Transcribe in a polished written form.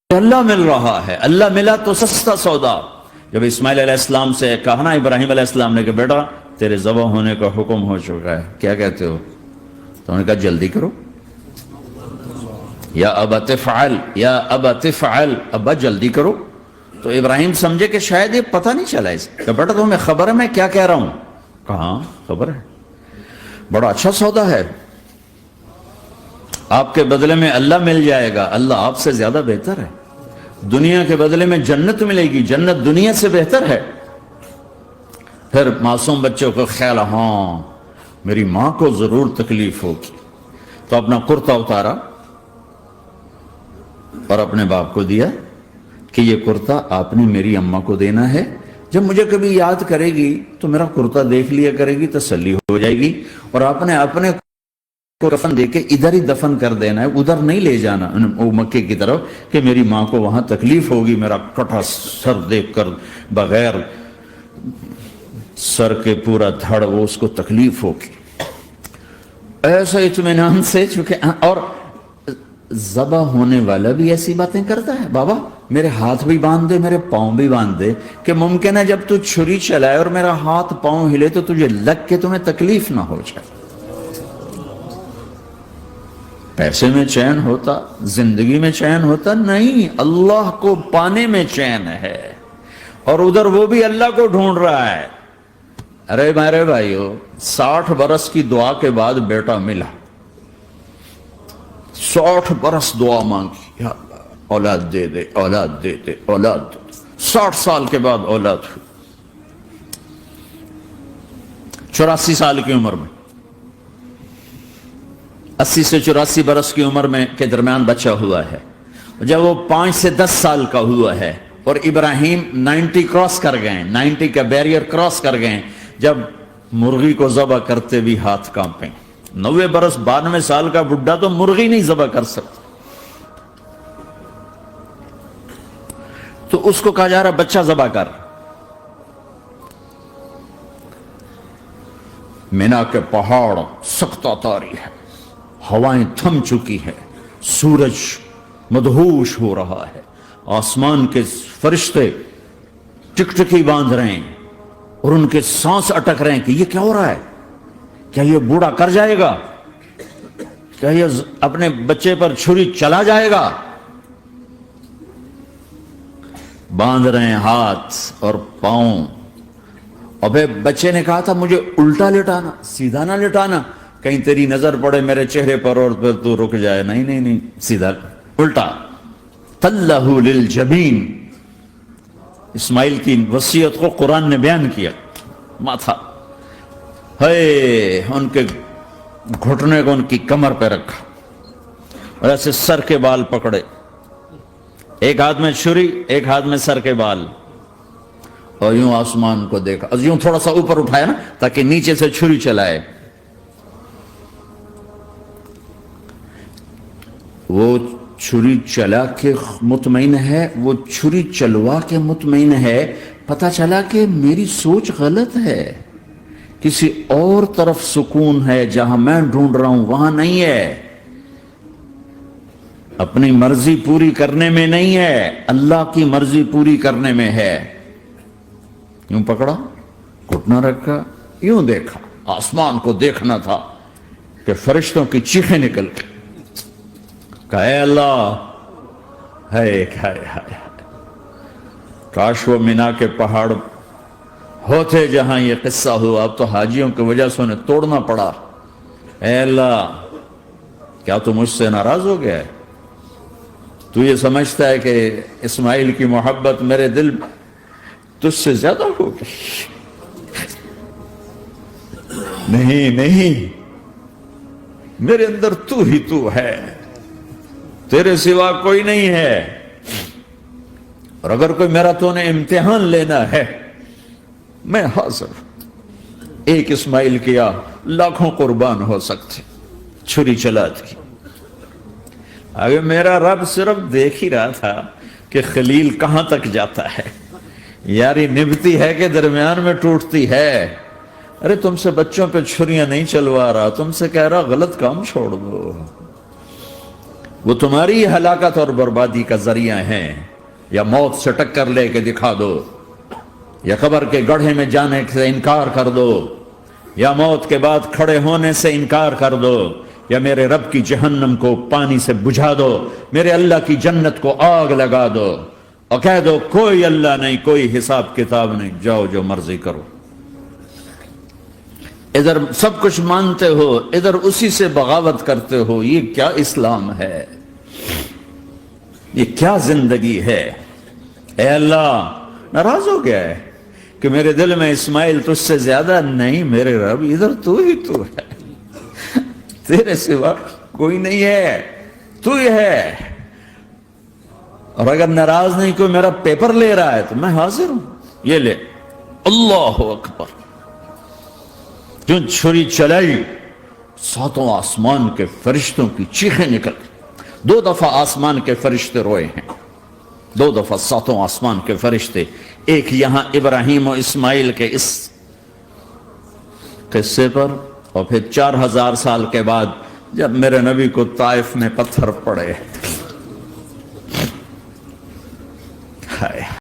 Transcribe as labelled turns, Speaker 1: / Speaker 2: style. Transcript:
Speaker 1: اللہ مل رہا ہے، اللہ ملا تو سستا سودا۔ جب اسماعیل علیہ السلام سے کہا نا ابراہیم علیہ السلام نے کہ بیٹا تیرے ذبح ہونے کا حکم ہو چکا ہے، کیا کہتے ہو؟ تو انہوں نے کہا جلدی کرو، یا ابا تفعل، یا ابا تفعل، ابا جلدی کرو۔ تو ابراہیم سمجھے کہ شاید یہ پتہ نہیں چلا اس کا، بیٹا تمہیں خبر ہے میں کیا کہہ رہا ہوں؟ کہاں خبر ہے، بڑا اچھا سودا ہے، آپ کے بدلے میں اللہ مل جائے گا، اللہ آپ سے زیادہ بہتر ہے، دنیا کے بدلے میں جنت ملے گی، جنت دنیا سے بہتر ہے۔ پھر معصوم بچوں کو خیال، ہاں میری ماں کو ضرور تکلیف ہوگی، تو اپنا کرتا اتارا اور اپنے باپ کو دیا کہ یہ کرتا آپ نے میری اماں کو دینا ہے، جب مجھے کبھی یاد کرے گی تو میرا کرتا دیکھ لیا کرے گی، تسلی ہو جائے گی، اور آپ نے اپنے کو کفن دے کے ادھر ہی دفن کر دینا ہے، ادھر نہیں لے جانا وہ مکے کی طرف کہ میری ماں کو وہاں تکلیف ہوگی، میرا کٹا سر دیکھ کر بغیر سر کے پورا دھڑ وہ اس کو تکلیف ہوگی۔ ایسا اطمینان سے، چونکہ اور ذبح ہونے والا بھی ایسی باتیں کرتا ہے، بابا میرے ہاتھ بھی باندھ دے، میرے پاؤں بھی باندھ دے، کہ ممکن ہے جب تو چھری چلائے اور میرا ہاتھ پاؤں ہلے تو تجھے لگ کے تمہیں تکلیف نہ ہو جائے۔ پیسے میں چین ہوتا، زندگی میں چین ہوتا نہیں، اللہ کو پانے میں چین ہے، اور ادھر وہ بھی اللہ کو ڈھونڈ رہا ہے۔ ارے میرے بھائیو، 60 برس کی دعا کے بعد بیٹا ملا، 60 برس دعا مانگی، یا اللہ اولاد دے دے، اولاد دے دے، اولاد دے دے، 60 سال کے بعد اولاد ہوئی، 84 سال کی عمر میں، 80 سے 84 برس کی عمر میں کے درمیان بچہ ہوا ہے۔ جب وہ 5 سے 10 سال کا ہوا ہے اور ابراہیم 90 کراس کر گئے، 90 کا بیریئر کراس کر گئے، جب مرغی کو ذبح کرتے بھی ہاتھ کانپیں، 90 برس 92 سال کا بڈھا تو مرغی نہیں ذبح کر سکتا، تو اس کو کہا جا رہا بچہ ذبح کر۔ مینا کے پہاڑ سختہ تاری ہے، ہوائیں تھم چکی ہے، سورج مدہوش ہو رہا ہے، آسمان کے فرشتے ٹکٹکی باندھ رہے ہیں اور ان کے سانس اٹک رہے ہیں کہ یہ کیا ہو رہا ہے، کیا یہ بوڑھا کر جائے گا، کیا یہ اپنے بچے پر چھری چلا جائے گا؟ باندھ رہے ہیں ہاتھ اور پاؤں۔ ابے بچے نے کہا تھا مجھے الٹا لٹانا، سیدھا نہ لٹانا، کہیں تیری نظر پڑے میرے چہرے پر اور پھر تو رک جائے، نہیں نہیں نہیں، سیدھا الٹا۔ تلہ للجبین، اسماعیل کی وصیت کو قرآن نے بیان کیا، ماتھا ہے ان کے گھٹنے کو ان کی کمر پہ رکھا اور ایسے سر کے بال پکڑے، ایک ہاتھ میں چھری، ایک ہاتھ میں سر کے بال، اور یوں آسمان کو دیکھا، یوں تھوڑا سا اوپر اٹھایا نا تاکہ نیچے سے چھری چلائے۔ وہ چھری چلا کے مطمئن ہے، وہ چھری چلوا کے مطمئن ہے، پتہ چلا کہ میری سوچ غلط ہے، کسی اور طرف سکون ہے، جہاں میں ڈھونڈ رہا ہوں وہاں نہیں ہے، اپنی مرضی پوری کرنے میں نہیں ہے، اللہ کی مرضی پوری کرنے میں ہے۔ یوں پکڑا، گھٹنا رکھا، یوں دیکھا، آسمان کو دیکھنا تھا کہ فرشتوں کی چیخیں نکل گئی، کہ اے اللہ، ہے کاش وہ مینا کے پہاڑ ہوتے جہاں یہ قصہ ہوا، اب تو حاجیوں کی وجہ سے انہیں توڑنا پڑا۔ اے اللہ، کیا تو مجھ سے ناراض ہو گیا ہے؟ تو یہ سمجھتا ہے کہ اسماعیل کی محبت میرے دل تجھ سے زیادہ ہوگی؟ نہیں نہیں، میرے اندر تو ہی تو ہے، تیرے سوا کوئی نہیں ہے، اور اگر کوئی میرا تو نے امتحان لینا ہے میں حاضر۔ ایک اسماعیل کیا لاکھوں قربان ہو سکتے، چھری چلا دی۔ اگر میرا رب صرف دیکھ ہی رہا تھا کہ خلیل کہاں تک جاتا ہے، یاری نبھتی ہے کہ درمیان میں ٹوٹتی ہے۔ ارے تم سے بچوں پہ چھریاں نہیں چلوا رہا، تم سے کہہ رہا غلط کام چھوڑ دو، وہ تمہاری ہلاکت اور بربادی کا ذریعہ ہیں، یا موت سے ٹکر لے کے دکھا دو، یا قبر کے گڑھے میں جانے سے انکار کر دو، یا موت کے بعد کھڑے ہونے سے انکار کر دو، یا میرے رب کی جہنم کو پانی سے بجھا دو، میرے اللہ کی جنت کو آگ لگا دو، اور کہہ دو کوئی اللہ نہیں، کوئی حساب کتاب نہیں، جاؤ جو مرضی کرو۔ ادھر سب کچھ مانتے ہو، ادھر اسی سے بغاوت کرتے ہو۔ یہ کیا اسلام ہے؟ یہ کیا زندگی ہے؟ اے اللہ، ناراض ہو گیا ہے کہ میرے دل میں اسماعیل تجھ سے زیادہ نہیں، میرے رب ادھر تو ہی تو ہے، تیرے سوا کوئی نہیں ہے، تو ہی ہے۔ اور اگر ناراض نہیں کوئی میرا پیپر لے رہا ہے تو میں حاضر ہوں، یہ لے۔ اللہ اکبر! جو چھری چلائی، ساتوں آسمان کے فرشتوں کی چیخیں نکل، 2 دفعہ آسمان کے فرشتے روئے ہیں، 2 دفعہ ساتوں آسمان کے فرشتے، ایک یہاں ابراہیم و اسماعیل کے اس قصے پر، اور پھر 4000 سال کے بعد جب میرے نبی کو طائف میں پتھر پڑے۔